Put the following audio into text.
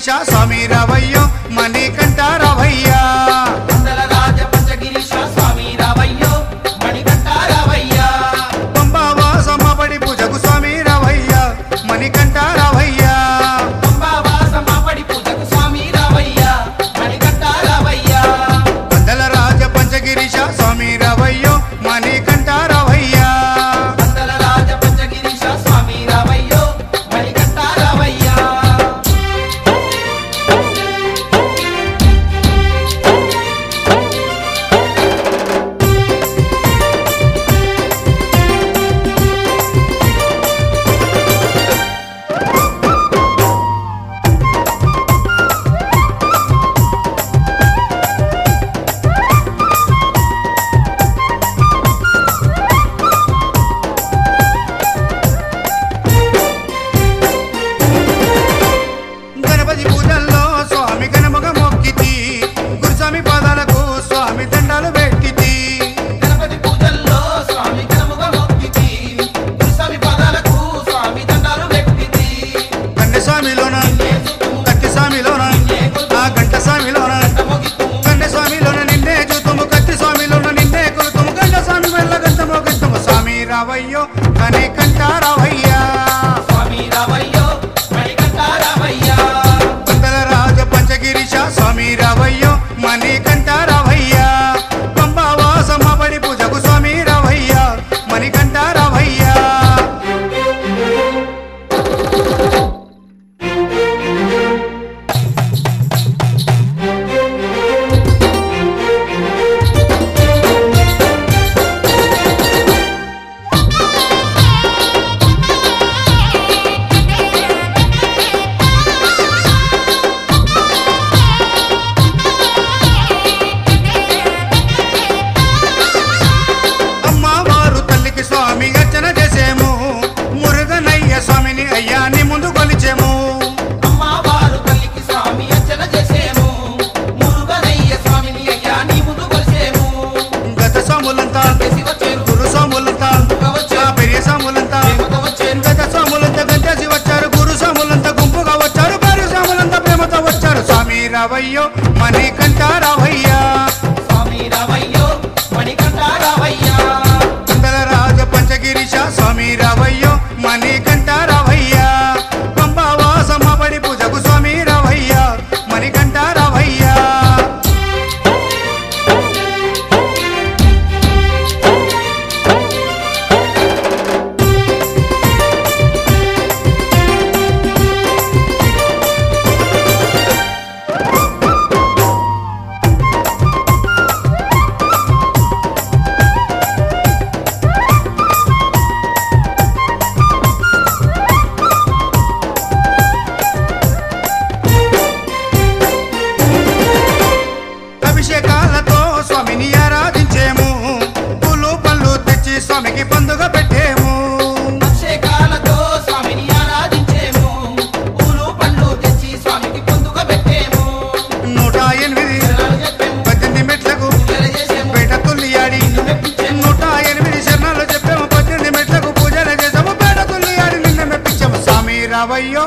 పంచగిరీశ స్వామి రావయ్యో మణికంఠ రావయ్యా పందల రాజ పంచగిరీశ స్వామి రావయ్యో మణికంఠ రావయ్యా పంబావాసమ్మ పడి పూజకు స్వామి రావయ్యా మణికంఠ రావయ్యా పంబావాసమ్మ పడి పూజకు స్వామి రావయ్యా మణికంఠ రావయ్యా పందల రాజ పంచగిరీశ స్వామి రావయ్యో మణికంఠ రావయ్యా పందల రాజ పంచగిరీశ స్వామి రావయ్యో మణికంఠ రావయ్యా గణపతి పూజల్లో స్వామి గణముగ మొక్కితి గురుస్వామి పాదాలకు స్వామి దండాలు పెట్టితి గణపతి పూజల్లో స్వామి గణముగా మొక్కితి గురుస్వామి పాదాలకు స్వామి దండాలు పెట్టితి కన్నె స్వామిలోన కత్తి స్వామిలోన ఆ గంట స్వామిలోన కన్నె స్వామిలోన నిన్నే చూతుము కత్తి స్వామిలోన నిన్నే కొలుతుము గంట స్వామి వల్ల గంటమో గంటము స్వామి రావయ్యో మణికంఠ రావయ్యా స్వామి రావయ్యో మణికంఠ రావయ్యా పందల రాజ పంచగిరీశ స్వామి రావయ్యో మణికంఠ రావయ్యా పంబావాసమ్మ పడి పూజకు స్వామి రావయ్యా మణికంఠ రావయ్యా అమ్మవారు తల్లికి స్వామి అర్చన చేసేము మురుగనయ్య స్వామిని అయ్యా నీ ముందు కొలిచేము అమ్మవారు తల్లికి స్వామి అర్చన చేసేము మురుగనయ్య స్వామిని అయ్యా నీ ముందు కొలిసేము గత స్వాములంతా చేసి వచ్చేరు గురు స్వాములంతా ఆ పెరియ స్వాములంతా ప్రేమతో వచ్చేరు గత స్వాములంతా గంటేసి వచ్చారు గురు స్వాములంతా గుంపుగా వచ్చారు పెరియ స్వాములంతా ప్రేమతో వచ్చారు స్వామి రావయ్యో మణికంఠ రావయ్యా స్వామి రావయ్యో మణికంఠ రావయ్యా పందల రాజ పంచగిరీశ స్వామి రావయ్యో మణికంఠ రావయ్యా పంబావాసమ్మ పడి పూజకు స్వామి రావయ్యా మణికంఠ రావయ్యా అభిషేకాలతో స్వామిని ఆరాధించేము పూలు పళ్ళు తెచ్చి స్వామికి పండుగ పెట్టేము అభిషేకాలతో స్వామిని ఆరాధించేము పూలు పండ్లు తెచ్చి స్వామికి పొందుగా పెట్టేము 108 శరణాలు చెప్పేము 18 మెట్లకు పూజలు చేసేము పేట తుల్లియాడి నిన్ను మెప్పించేము 108 శరణాలు చెప్పాము 18 మెట్లకు పూజలు చేసాము పేట తుల్లియాడి నిన్న మెప్పించాము స్వామి రావయ్యో